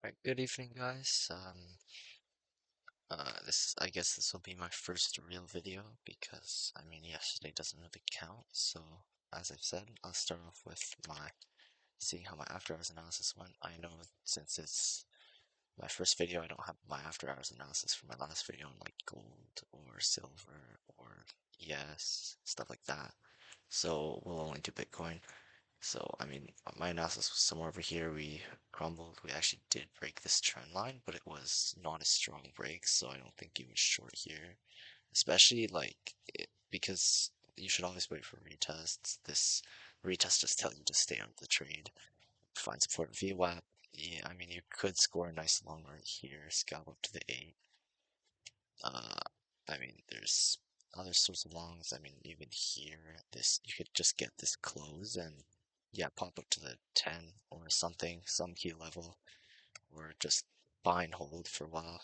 Right, good evening, guys. I guess this will be my first real video because, yesterday doesn't really count. So, as I've said, I'll start off with seeing how my after hours analysis went. I know since it's my first video, I don't have my after hours analysis from my last video on like gold or silver or ES, stuff like that. So, we'll only do Bitcoin. So, my analysis was somewhere over here. We crumbled. We actually did break this trend line, but it was not a strong break, so I don't think it was short here. Especially because you should always wait for retests. This retest just tells you to stay out of the trade. Find support VWAP. Yeah, you could score a nice long right here, scalp up to the 8. Uh, there's other sorts of longs. Even here, this you could just get this close and yeah, pop up to the 10 or something, some key level, or just buy and hold for a while.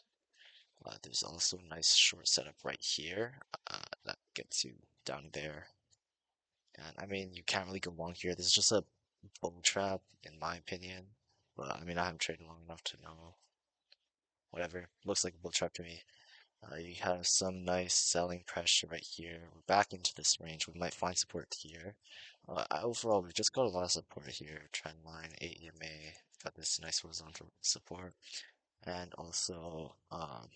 There's also a nice short setup right here that gets you down there. And you can't really go long here. This is just a bull trap, in my opinion. But I haven't traded long enough to know. Whatever. Looks like a bull trap to me. You have some nice selling pressure right here. We're back into this range. We might find support here. Overall, we just got a lot of support here. Trend line, 8 EMA, got this nice horizontal support. And also a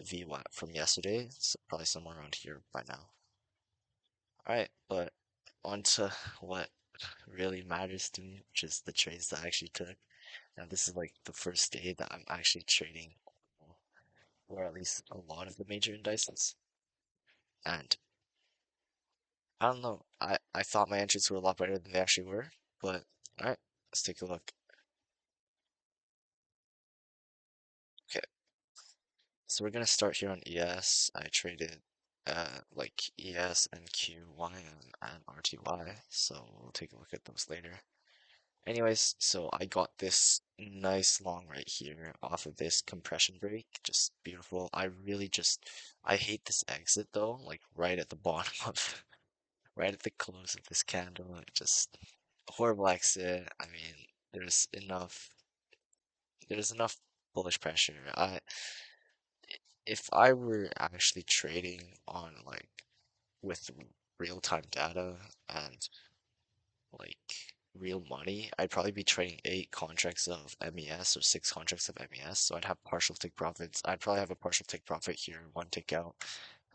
VWAP from yesterday. It's probably somewhere around here by now. Alright, but on to what really matters to me, which is the trades that I actually took. Now, this is like the first day that I'm actually trading, or at least a lot of the major indices. And I don't know. I thought my entries were a lot better than they actually were, but all right, let's take a look. Okay, so we're gonna start here on ES. I traded like ES and QY and RTY, so we'll take a look at those later. Anyways, so I got this nice long right here off of this compression break, just beautiful. I hate this exit though, like right at the bottom of right at the close of this candle. It just horrible exit. There's enough there's enough bullish pressure. If I were actually trading on like with real-time data and like real money, I'd probably be trading 8 contracts of MES or 6 contracts of MES. So I'd have partial take profits. I'd probably have a partial take profit here, one take out,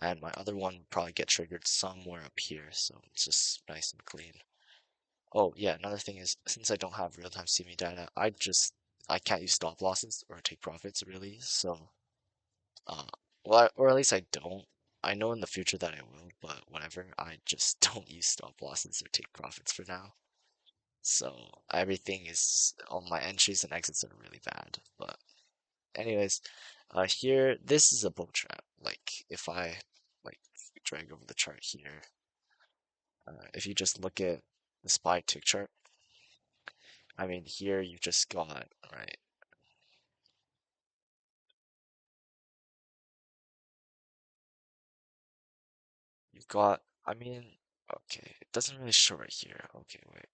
and my other one would probably get triggered somewhere up here. So it's just nice and clean. Oh yeah, another thing is since I don't have real-time CME data, I can't use stop losses or take profits really. So uh or at least I don't. I know in the future that I will, but whatever. I just don't use stop losses or take profits for now. So everything is all my entries and exits are really bad. But anyways, here this is a bull trap. Like if I like drag over the chart here, if you just look at the SPY tick chart. Here you just got, right? You've got, okay, it doesn't really show right here. Okay, wait.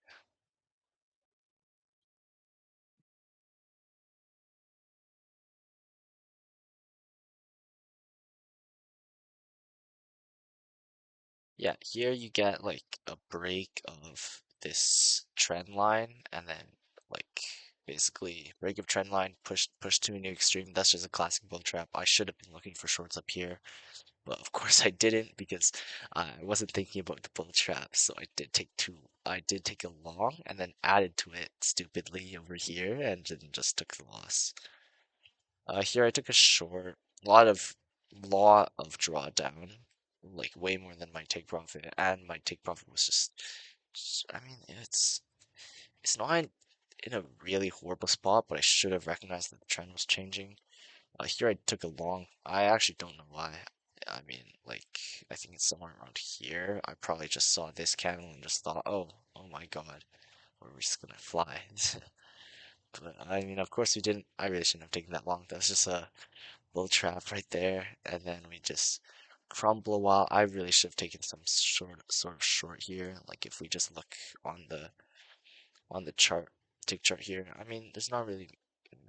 Yeah, here you get like a break of this trend line and then like basically break of trend line, push to a new extreme. That's just a classic bull trap. I should have been looking for shorts up here, but of course I didn't because I wasn't thinking about the bull trap. So I did take a long and then added to it stupidly over here and then just took the loss. Here I took a short, lot of drawdown, like way more than my take profit, and my take profit was just it's not in a really horrible spot, but I should have recognized that the trend was changing. Here I took a long. I actually don't know why. I think it's somewhere around here. I probably just saw this candle and just thought, oh my God, we're just gonna fly. But of course we didn't. I really shouldn't have taken that long. That was just a bull trap right there, and then we just crumble a while. I really should have taken some sort of short here. Like if we just look on the chart, tick chart here. There's not really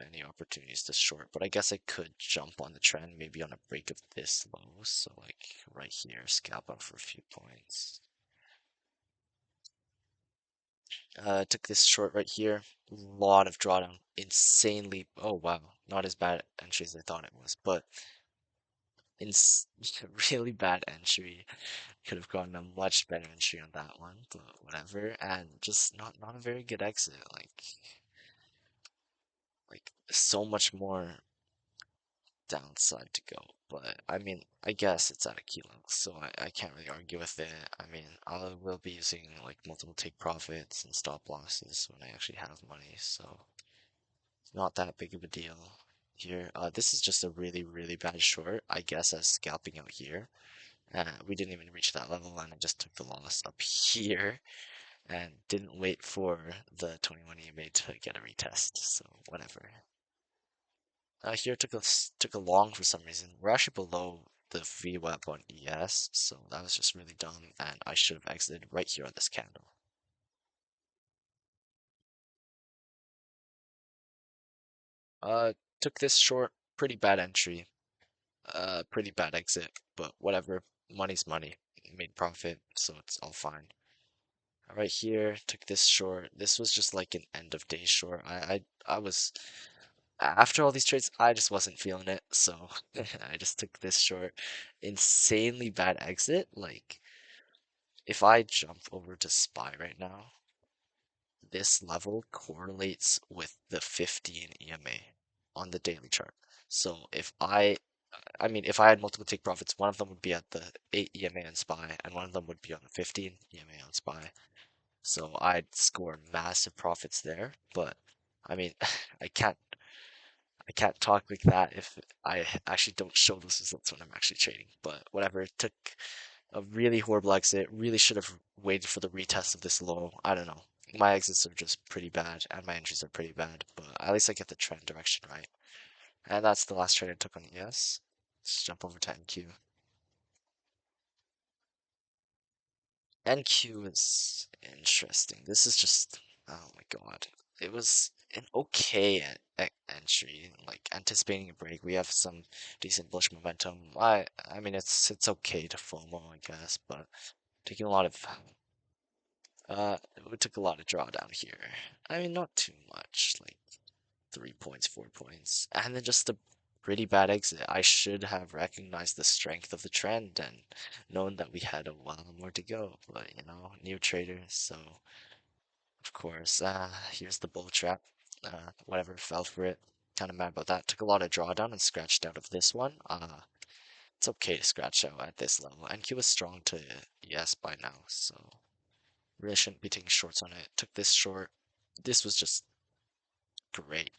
any opportunities to short, but I guess I could jump on the trend maybe on a break of this low. So like right here, scalp up for a few points. Took this short right here. Lot of drawdown. Insanely. Oh wow, not as bad entry as I thought it was, but ins really bad entry. Could have gotten a much better entry on that one, but whatever. And just not a very good exit. Like so much more downside to go. But I mean, I guess it's at a key level, so I can't really argue with it. I mean, I will be using like multiple take profits and stop losses when I actually have money, so it's not that big of a deal here. This is just a really bad short. I guess I was scalping out here. We didn't even reach that level, and I just took the loss up here and didn't wait for the 21 EMA to get a retest. So whatever. Here took a long for some reason. We're actually below the VWAP on ES, so that was just really dumb, and I should have exited right here on this candle. Took this short, pretty bad entry, pretty bad exit, but whatever. Money's money. Made profit, so it's all fine. Right here, took this short. This was just like an end of day short. I was after all these trades, I just wasn't feeling it, so I just took this short. Insanely bad exit. Like if I jump over to SPY right now, this level correlates with the 15 EMA on the daily chart. So I mean, if I had multiple take profits, one of them would be at the 8 EMA on SPY, and one of them would be on the 15 EMA on SPY. So I'd score massive profits there. But I mean, I can't I can't talk like that if I actually don't show those results when I'm actually trading. But whatever, it took a really horrible exit. Really should have waited for the retest of this low. I don't know. My exits are just pretty bad, and my entries are pretty bad. But at least I get the trend direction right. And that's the last trade I took on ES. Let's jump over to NQ. NQ is interesting. This is just, oh my god. It was an okay entry, like anticipating a break. We have some decent bullish momentum. I mean it's okay to FOMO, I guess, but taking a lot of we took a lot of drawdown here. I mean not too much, like 3 points, 4 points, and then just a pretty bad exit. I should have recognized the strength of the trend and known that we had a while more to go. But you know, new trader, so of course, here's the bull trap. Whatever, fell for it. Kind of mad about that. Took a lot of drawdown and scratched out of this one. It's okay to scratch out at this level. NQ was strong to yes by now, so really shouldn't be taking shorts on it. Took this short. This was just great,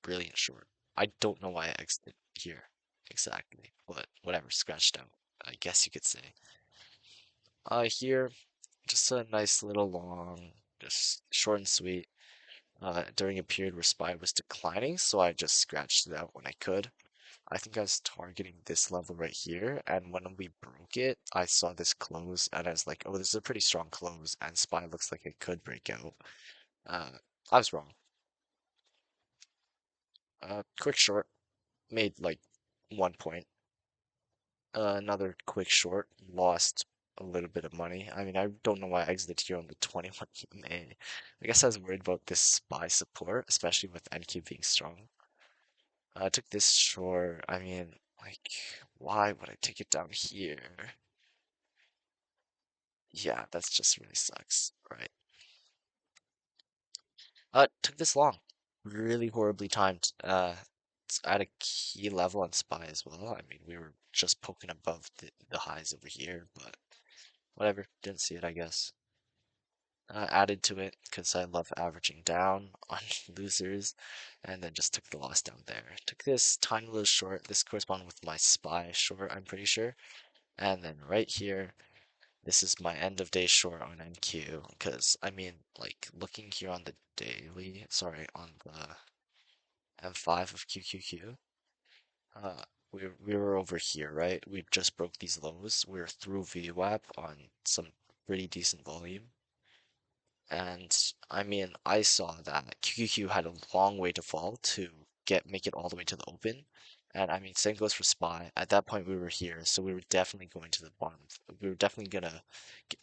brilliant short. I don't know why I exited here exactly, but whatever, scratched out, I guess you could say. Here, just a nice little long, just short and sweet. During a period where SPY was declining, so I just scratched it out when I could. I think I was targeting this level right here, and when we broke it, I saw this close, and I was like, oh, this is a pretty strong close, and SPY looks like it could break out. Uh, I was wrong. Quick short, made like 1 point. Another quick short, lost a little bit of money. I mean, I don't know why I exited here on the 21 EMA. I guess I was worried about this SPY support, especially with NQ being strong. I took this short. I mean, like, why would I take it down here? Yeah, that's just really sucks, right? Took this long. Really horribly timed. It's at a key level on SPY as well. I mean, we were just poking above the highs over here, but whatever. Didn't see it, I guess. Added to it because I love averaging down on losers, and then just took the loss down there. Took this tiny little short. This corresponded with my SPY short, I'm pretty sure. And then right here, this is my end of day short on NQ because I mean, like looking here on the daily, sorry, on the M5 of QQQ, we were over here, right? We just broke these lows. We were through VWAP on some pretty decent volume. And I mean, I saw that QQQ had a long way to fall to make it all the way to the open. And I mean, same goes for SPY. At that point, we were here, so we were definitely going to the bottom. We were definitely gonna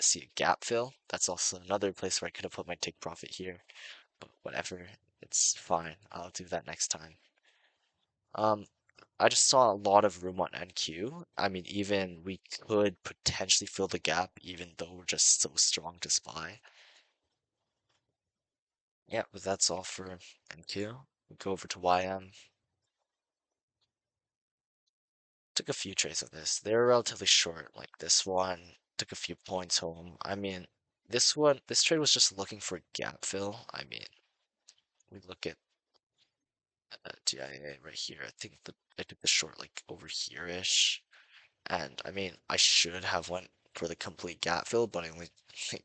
see a gap fill. That's also another place where I could have put my take profit here, but whatever. It's fine. I'll do that next time. Um, I just saw a lot of room on NQ. I mean, even we could potentially fill the gap, even though we're just so strong to SPY. Yeah, but that's all for NQ. We go over to YM. Took a few trades of this. They were relatively short, like this one. Took a few points home. I mean, this trade was just looking for a gap fill. I mean, we look at DIA right here. I think I took the short like over here-ish. And I mean, I should have went for the complete gap fill, but I only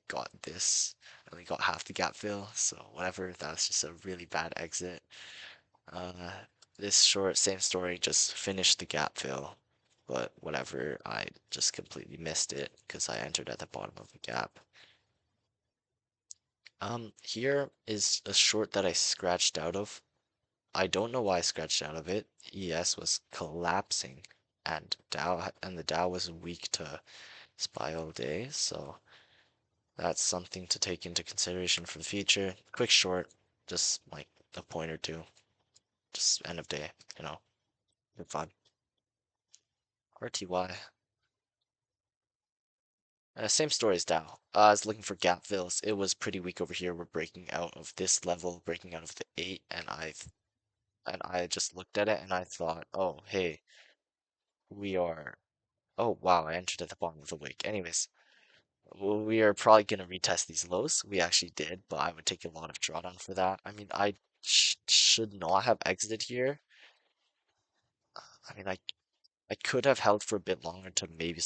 got this. I only got half the gap fill, so whatever. That was just a really bad exit. Uh, this short, same story, just finished the gap fill, but whatever. I just completely missed it because I entered at the bottom of the gap. Here is a short that I scratched out of. I don't know why I scratched out of it. ES was collapsing, and the Dow was weak to SPY all day, so that's something to take into consideration for the future. Quick short, just like a point or two, just end of day, good fun. RTY, same story as Dow. I was looking for gap fills. It was pretty weak over here. We're breaking out of this level, breaking out of the 8, and I just looked at it and I thought, oh hey, we are. Oh wow, I entered at the bottom of the wick. Anyways, we are probably going to retest these lows. We actually did, but I would take a lot of drawdown for that. I mean, I should not have exited here. I mean, I could have held for a bit longer to maybe,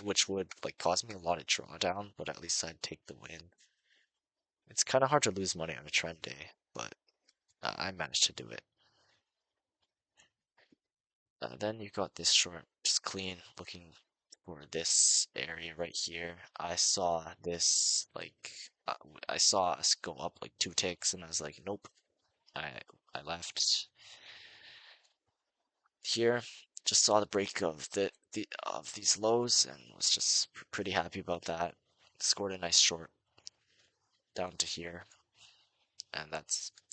which would like cause me a lot of drawdown, but at least I'd take the win. It's kind of hard to lose money on a trend day, but I managed to do it. Then you got this short, just clean, looking for this area right here. I saw this, like, I saw us go up like 2 ticks, and I was like, nope. I I left here, just saw the break of of these lows, and was just pretty happy about that. Scored a nice short down to here, and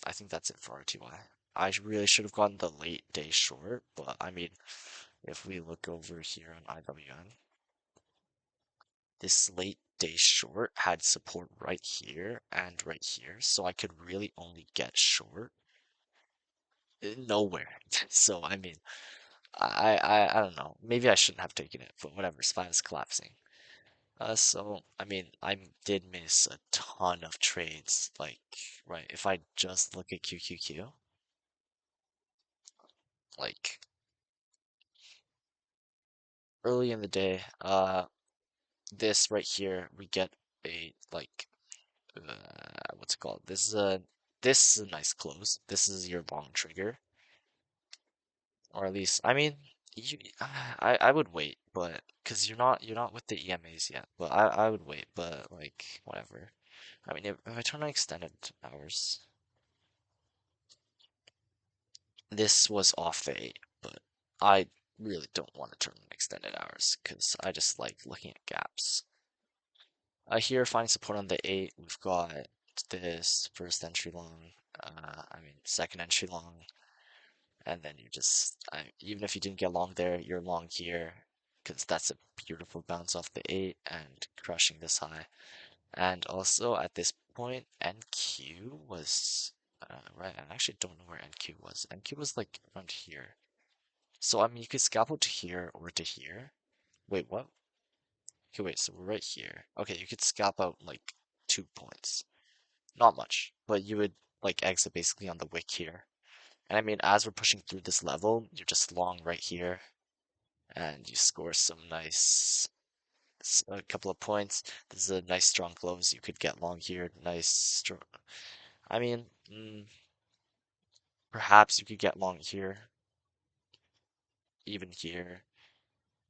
I think that's it for RTY. I really should have gotten the late day short, but I mean, if we look over here on IWN, this late day short had support right here and right here, so I could really only get short nowhere. So I mean, I don't know. Maybe I shouldn't have taken it, but whatever. Spine is collapsing. So I mean, I did miss a ton of trades. Like, right, if I just look at QQQ, like early in the day, this right here, we get a like, what's it called? This is a nice close. This is your long trigger, or at least, I mean, I would wait, but because you're not with the EMAs yet, but I would wait, but like whatever. I mean, if I turn on extended hours, this was off the 8, but I really don't want to turn on extended hours because I just like looking at gaps. Here, finding support on the 8, we've got this first entry long, I mean, second entry long, and then even if you didn't get long there, you're long here because that's a beautiful bounce off the 8 and crushing this high. And also at this point, NQ was right. I actually don't know where NQ was. NQ was like around here. So I mean, you could scalpel to here or to here. Wait, what? Okay, wait. So we're right here. Okay, you could scalp out like 2 points. Not much, but you would like exit basically on the wick here. And I mean, as we're pushing through this level, you're just long right here, and you score some nice, a couple of points. This is a nice strong close. You could get long here. Nice strong. I mean, perhaps you could get long here, even here,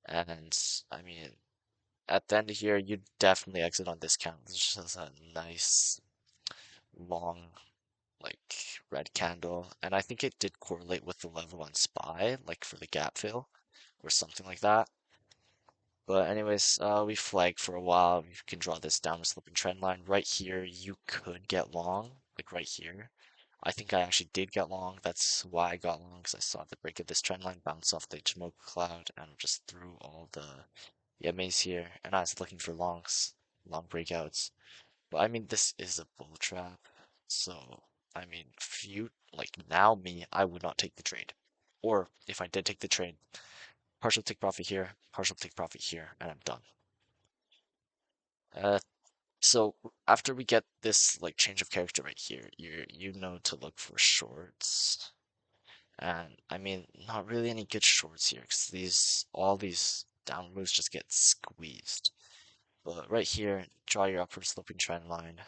and I mean, at the end of here, you definitely exit on discount. It's just a nice long, like red candle, and I think it did correlate with the level on SPY, like for the gap fill or something like that. But anyways, we flagged for a while. You can draw this downward sloping trend line right here. You could get long, like right here. I think I actually did get long. That's why I got long, because I saw the break of this trend line bounce off the Ichimoku cloud and just threw all the EMAs here. And I was looking for longs, long breakouts. But I mean, this is a bull trap. So, I mean, if you, like now me, I would not take the trade. Or if I did take the trade, partial take profit here, partial take profit here, and I'm done. Uh, so after we get this like change of character right here, you know to look for shorts. And I mean, not really any good shorts here because all these down moves just get squeezed. But right here, draw your upward sloping trend line.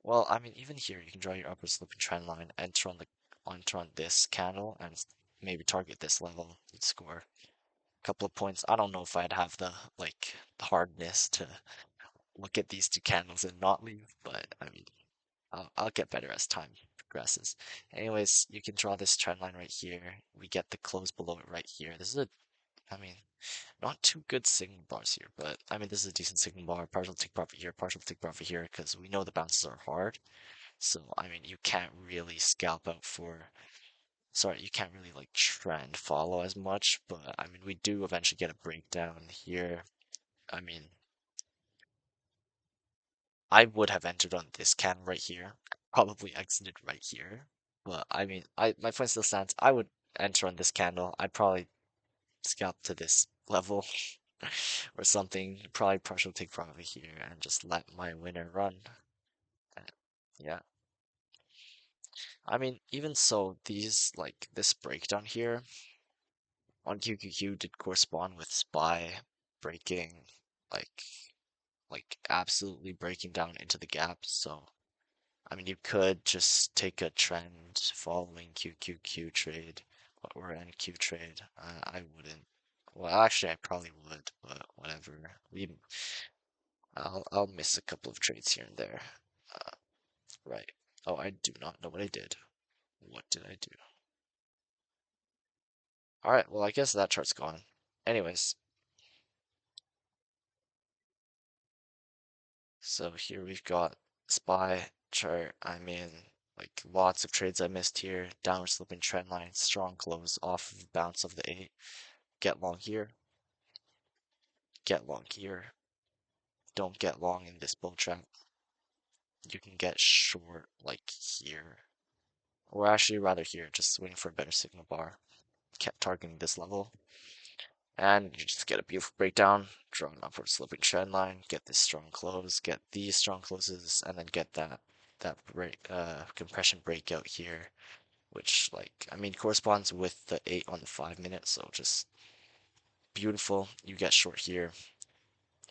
Well, I mean, even here, you can draw your upward sloping trend line, enter on this candle, and maybe target this level. You'd score a couple of points. I don't know if I'd have the like the hardness to look at these two candles and not leave, but I mean, I'll get better as time progresses. Anyways, you can draw this trend line right here. We get the close below it right here. This is I mean, not too good signal bars here, but I mean, this is a decent signal bar. Partial take profit here, partial take profit here, because we know the bounces are hard. So, I mean, you can't really scalp out for, sorry, you can't really like trend follow as much, but I mean, we do eventually get a breakdown here. I mean, I would have entered on this candle right here, probably exited right here. But I mean, my point still stands. I would enter on this candle. I'd probably scalp to this level or something. Probably partial take profit here and just let my winner run. Uh, Yeah, I mean, even so, these like this breakdown here on QQQ did correspond with SPY breaking, like absolutely breaking down into the gap. So I mean, you could just take a trend following QQQ trade or NQ trade. I wouldn't. Well, actually, I probably would, but whatever. I'll miss a couple of trades here and there. Uh, right. Oh, I do not know what I did. What did I do? All right. Well, I guess that chart's gone. Anyways, so here we've got SPY chart. I mean, like lots of trades I missed here. Downward sloping trend line, strong close off of bounce of the 8. Get long here, get long here. Don't get long in this bull trap. You can get short like here. Or actually rather here, just waiting for a better signal bar. Kept targeting this level. And you just get a beautiful breakdown, draw an upward sloping trend line, get this strong close, get these strong closes, and then get that compression breakout here, which like I mean corresponds with the 8 on the 5 minute, so just beautiful. You get short here,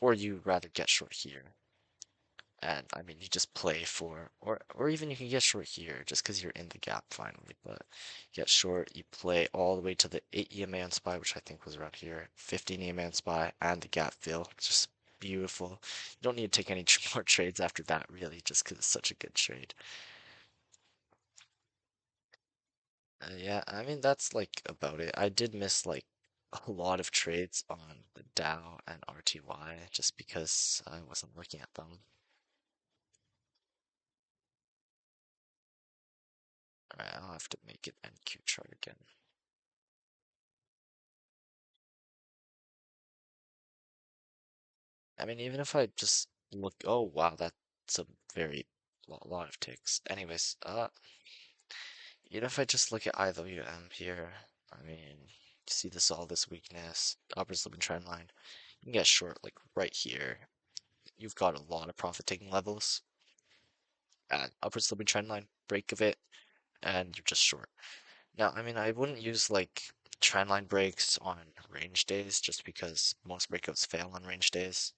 or you rather get short here. And I mean, you just play for, or even you can get short here just because you're in the gap finally. But get short, you play all the way to the 8 EMA on SPY, which I think was around here, 15 EMA on SPY, and the gap fill. Just beautiful. You don't need to take any more trades after that, really, just because it's such a good trade. Yeah, I mean, that's like about it. I did miss like a lot of trades on the Dow and RTY just because I wasn't looking at them. Alright, I'll have to make it NQ chart again. I mean, even if I just look, oh wow, that's a very lot of ticks. Anyways, even if I just look at IWM here, I mean, you see all this weakness, upper sloping trend line, you can get short like right here. You've got a lot of profit taking levels, and upper sloping trend line, break of it, and you're just short. Now, I mean, I wouldn't use like trend line breaks on range days just because most breakouts fail on range days.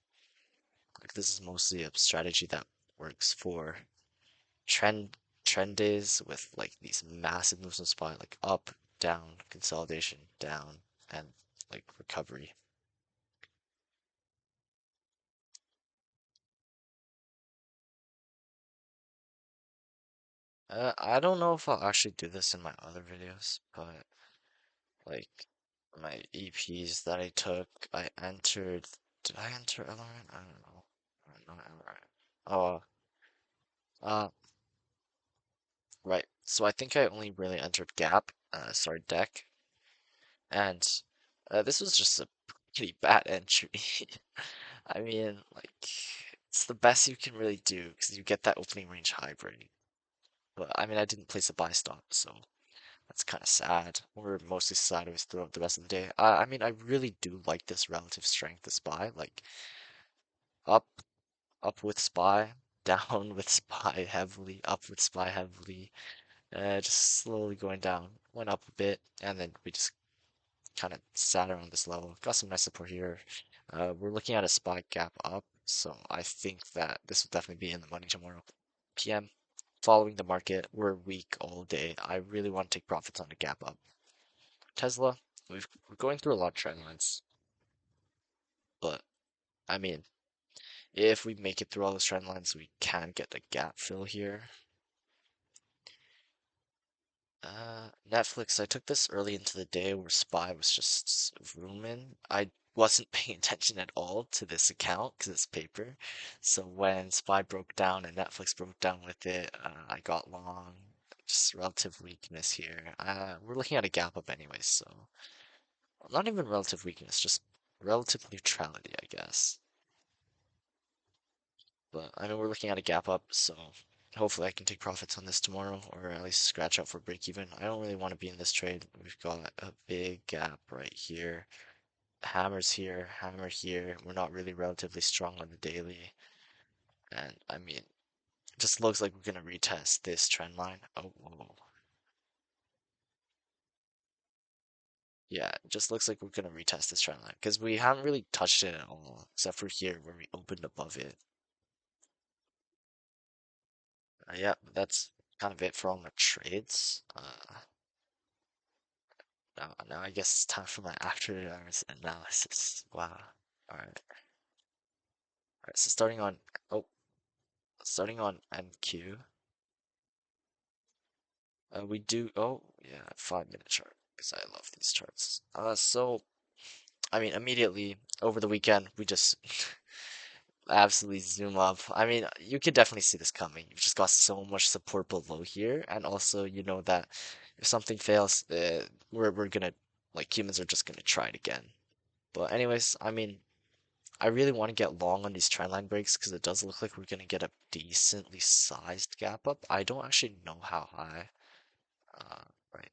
Like this is mostly a strategy that works for trend days with like these massive moves on spot, like up, down, consolidation, down, and like recovery. I don't know if I'll actually do this in my other videos, but like my EPs that I took, I entered. Did I enter element? I don't know. Not element. Oh, uh, right. So I think I only really entered gap. Sorry, deck, and this was just a pretty bad entry. I mean, like, it's the best you can really do because you get that opening range hybrid. But I mean, I didn't place a buy stop, so that's kind of sad. We're mostly sideways throughout the rest of the day. I mean, I really do like this relative strength of SPY. Like, up, up with SPY, down with SPY heavily, up with SPY heavily. Just slowly going down. Went up a bit, and then we just kind of sat around this level. Got some nice support here. We're looking at a SPY gap up, so I think that this will definitely be in the money tomorrow. PM, following the market. We're weak all day. I really want to take profits on the gap up. Tesla, we're going through a lot of trend lines, but I mean, if we make it through all those trend lines, we can get the gap fill here. Netflix, I took this early into the day where SPY was just rooming. I wasn't paying attention at all to this account because it's paper. So when SPY broke down and Netflix broke down with it, I got long. Just relative weakness here. We're looking at a gap up anyways, so not even relative weakness, just relative neutrality, I guess. But I mean, we're looking at a gap up, so hopefully I can take profits on this tomorrow, or at least scratch out for break even. I don't really want to be in this trade. We've got a big gap right here. Hammers here, hammer here. We're not really relatively strong on the daily. And I mean, it just looks like we're gonna retest this trend line. Oh, whoa. Yeah, it just looks like we're gonna retest this trend line because we haven't really touched it at all, except for here where we opened above it. Yeah, that's kind of it for all my trades. Now I guess it's time for my after hours analysis. Wow. All right. All right. So oh, starting on NQ, we do. Oh, yeah, 5 minute chart because I love these charts. So I mean, immediately over the weekend, we just absolutely zoom up. I mean, you could definitely see this coming. You've just got so much support below here, and also you know that if something fails, we're gonna like humans are just gonna try it again. But anyways, I mean, I really want to get long on these trendline breaks because it does look like we're going to get a decently sized gap up. I don't actually know how high. Uh, right.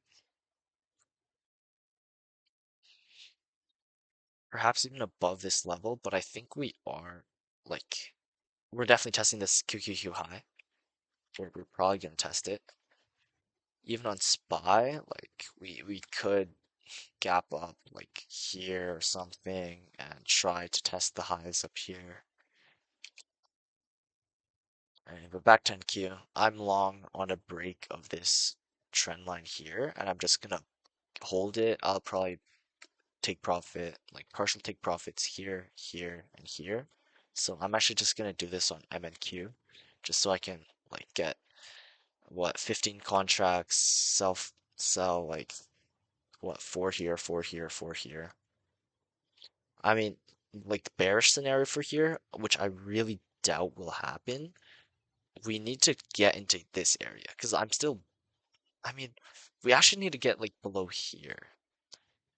Perhaps even above this level, but I think we are like we're definitely testing this QQQ high. We're probably going to test it. Even on SPY, like we could gap up like here or something and try to test the highs up here. Alright, but back to NQ. I'm long on a break of this trend line here, and I'm just gonna hold it. I'll probably take profit, like partial take profits here, here, and here. So I'm actually just gonna do this on MNQ, just so I can like get what 15 contracts, sell like what four here, four here, four here. I mean, like the bearish scenario for here, which I really doubt will happen. We need to get into this area because I mean, we actually need to get like below here.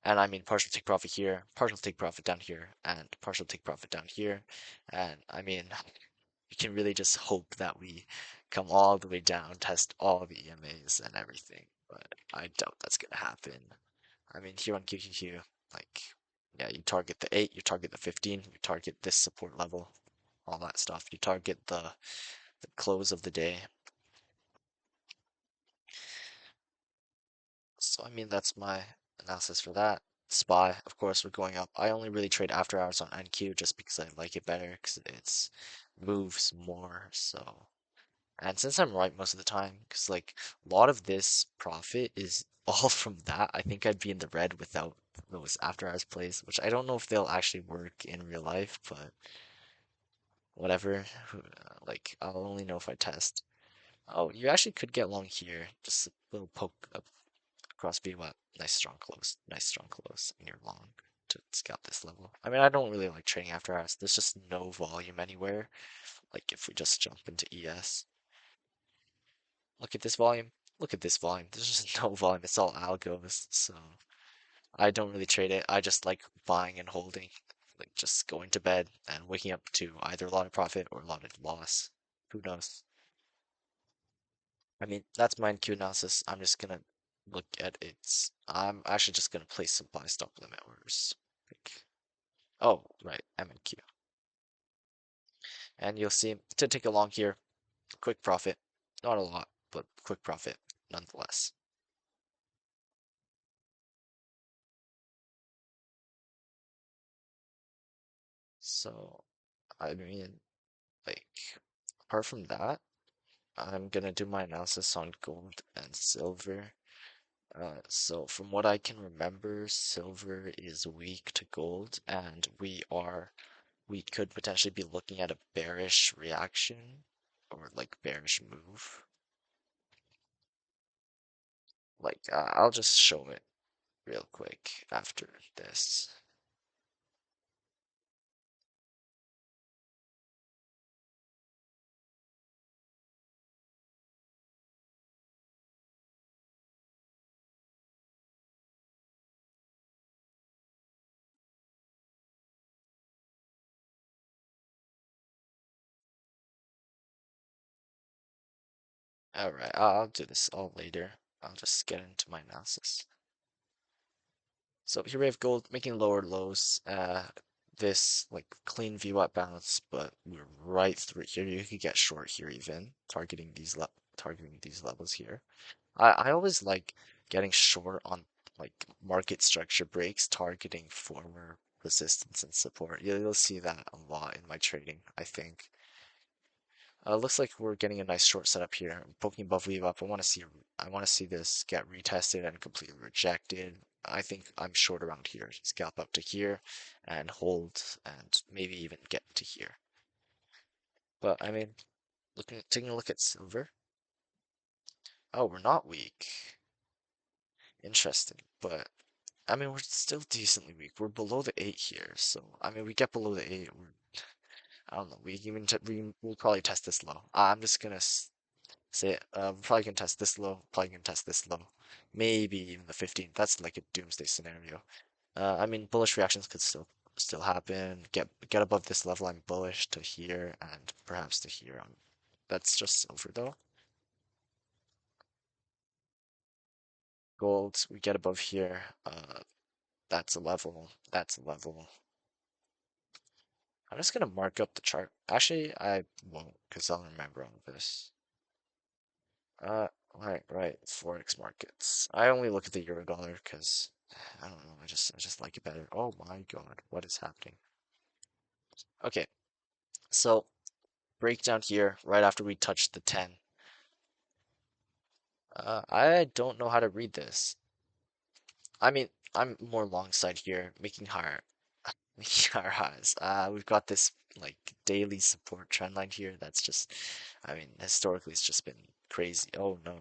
And I mean, partial take profit here, partial take profit down here, and partial take profit down here. And I mean, we can really just hope that we come all the way down, test all the EMAs and everything. But I doubt that's gonna happen. I mean, here on QQQ, like, yeah, you target the 8, you target the 15, you target this support level, all that stuff. You target the close of the day. So I mean that's my analysis for that. SPY, of course, we're going up. I only really trade after hours on NQ just because I like it better because it's moves more. So and since I'm right most of the time, because like a lot of this profit is all from that, I think I'd be in the red without those after hours plays, which I don't know if they'll actually work in real life, but whatever. Like I'll only know if I test. Oh, you actually could get long here. Just a little poke up across VWAP. Nice strong close. Nice strong close. And you're long to scout this level. I mean, I don't really like trading after hours. There's just no volume anywhere. Like if we just jump into ES. Look at this volume. Look at this volume. There's just no volume. It's all algos. So I don't really trade it. I just like buying and holding. Like just going to bed and waking up to either a lot of profit or a lot of loss. Who knows? I mean, that's my Q analysis. I'm just gonna look at its. I'm actually just gonna place some buy stop limit orders. Like, oh, right, M and Q, and you'll see to take a long here, quick profit, not a lot, but quick profit nonetheless. So, I mean, like, apart from that, I'm gonna do my analysis on gold and silver. So from what I can remember, silver is weak to gold, and we could potentially be looking at a bearish reaction or like bearish move. Like I'll just show it real quick after this. All right, I'll do this all later. I'll just get into my analysis. So here we have gold making lower lows. This like clean VWAP bounce, but we're right through here. You could get short here even, targeting these levels here. I always like getting short on like market structure breaks, targeting former resistance and support. You'll see that a lot in my trading, I think. Looks like we're getting a nice short setup here. Poking above leave up. I want to see this get retested and completely rejected. I think I'm short around here. Scalp up to here and hold and maybe even get to here. But I mean, taking a look at silver. Oh, we're not weak. Interesting. But I mean, we're still decently weak. We're below the 8 here. So I mean, we get below the 8, I don't know. We'll probably test this low. I'm just gonna say it. We're probably gonna test this low. Probably gonna test this low. Maybe even the 15. That's like a doomsday scenario. I mean, bullish reactions could still happen. Get above this level. I'm bullish to here and perhaps to here. That's just silver though. Gold. We get above here. That's a level. That's a level. I'm just gonna mark up the chart. Actually, I won't, because I'll remember all of this. Uh, right. Forex markets. I only look at the euro dollar because I don't know. I just like it better. Oh my God, what is happening? Okay, so breakdown here right after we touch the 10. I don't know how to read this. I mean, I'm more long side here, making higher, making higher highs. We've got this like daily support trend line here. That's just, I mean, historically it's just been crazy. Oh no,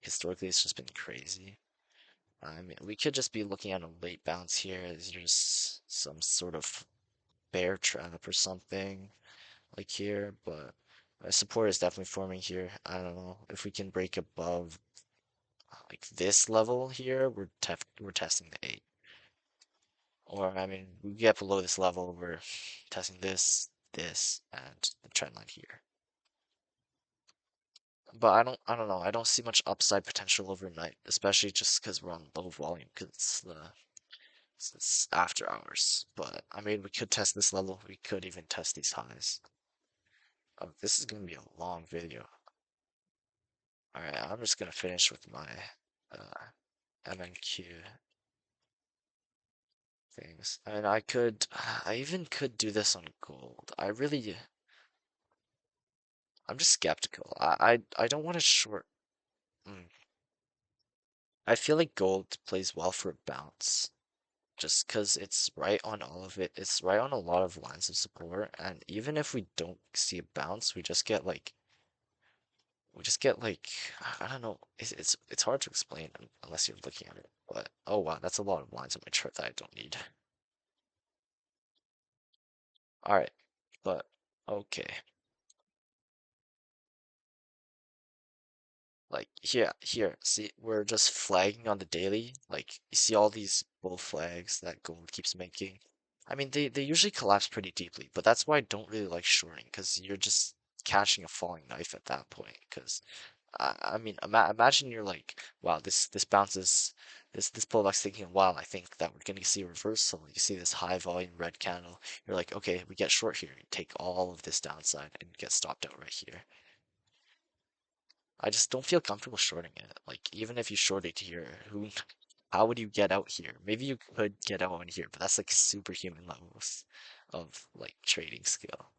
historically it's just been crazy. I mean, we could just be looking at a late bounce here. Is just some sort of bear trap or something like here, but support is definitely forming here. I don't know if we can break above like this level here. We're testing the 8, or I mean, we get below this level. We're testing this, and the trend line here. But I don't know. I don't see much upside potential overnight, especially just because we're on low volume. Because it's after hours. But I mean, we could test this level. We could even test these highs. Oh, this is gonna be a long video. All right, I'm just gonna finish with my MNQ things. I mean, I even could do this on gold. I'm just skeptical. I don't want to short. Mm. I feel like gold plays well for a bounce. Just because it's right on all of it. It's right on a lot of lines of support. And even if we don't see a bounce, we just get like we just get like I don't know. It's hard to explain unless you're looking at it. But oh wow, that's a lot of lines on my chart that I don't need. All right, but okay. Like here, see, we're just flagging on the daily. Like you see all these bull flags that gold keeps making. I mean, they usually collapse pretty deeply, but that's why I don't really like shorting because you're just catching a falling knife at that point. Because I mean, imagine you're like, wow, this bounces, this pullback's taking a while. I think that we're gonna see a reversal. You see this high volume red candle. You're like, okay, we get short here. You take all of this downside and get stopped out right here. I just don't feel comfortable shorting it. Like even if you short it here, how would you get out here? Maybe you could get out on here, but that's like superhuman levels of like trading skill.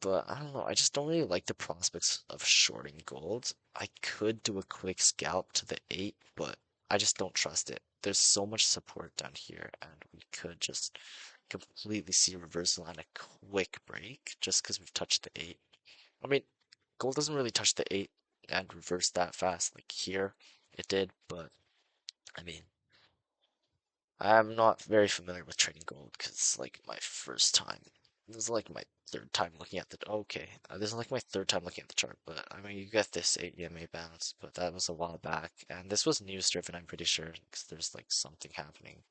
But I don't know. I just don't really like the prospects of shorting gold. I could do a quick scalp to the 8, but I just don't trust it. There's so much support down here, and we could just completely see a reversal and a quick break just because we've touched the 8. I mean, gold doesn't really touch the 8 and reverse that fast. Like here, it did, but I mean, I'm not very familiar with trading gold because it's like my first time. This is like my third time looking at the. Okay, this is like my third time looking at the chart, but I mean, you get this 8 EMA bounce, but that was a while back, and this was news driven, I'm pretty sure, because there's like something happening.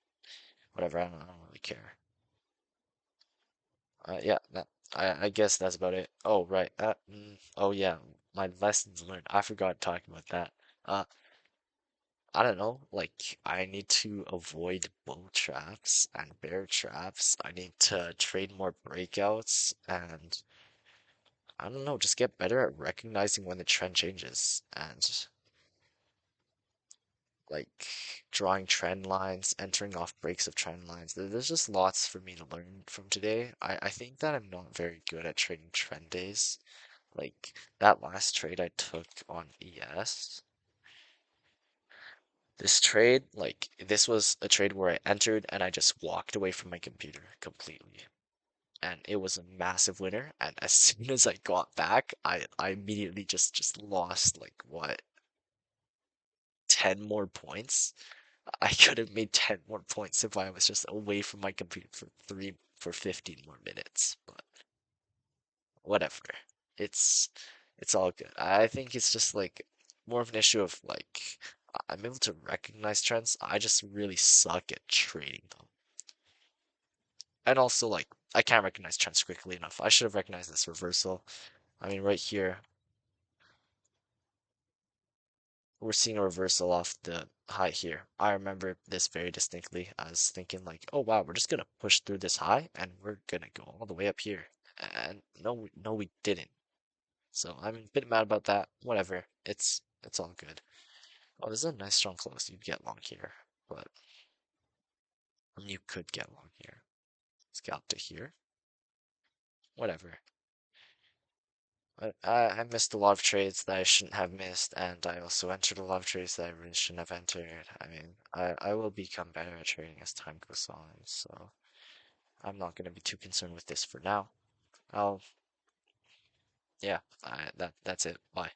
Whatever, I don't really care. Yeah, I guess that's about it. Oh, right. Oh, yeah. My lessons learned. I forgot talking about that. Uh, I don't know. Like, I need to avoid bull traps and bear traps. I need to trade more breakouts and I don't know, just get better at recognizing when the trend changes and like drawing trend lines, entering off breaks of trend lines. There's just lots for me to learn from today. I think that I'm not very good at trading trend days. Like that last trade I took on ES, this trade, like this was a trade where I entered and I just walked away from my computer completely. And it was a massive winner. And as soon as I got back, I immediately just lost like what, 10 more points? I could have made 10 more points if I was just away from my computer for 15 more minutes. But whatever. It's it's all good. I think it's just like more of an issue of like I'm able to recognize trends. I just really suck at trading them. And also like I can't recognize trends quickly enough. I should have recognized this reversal. I mean right here we're seeing a reversal off the high here. I remember this very distinctly. I was thinking like, oh wow, we're just gonna push through this high and we're gonna go all the way up here. And no, no, we didn't. So I'm a bit mad about that. Whatever. It's all good. Oh, this is a nice strong close. You'd get long here, but you could get long here. Scalp to here. Whatever. I missed a lot of trades that I shouldn't have missed, and I also entered a lot of trades that I really shouldn't have entered. I mean, I will become better at trading as time goes on, so I'm not going to be too concerned with this for now. I'll, yeah, that's it. Bye.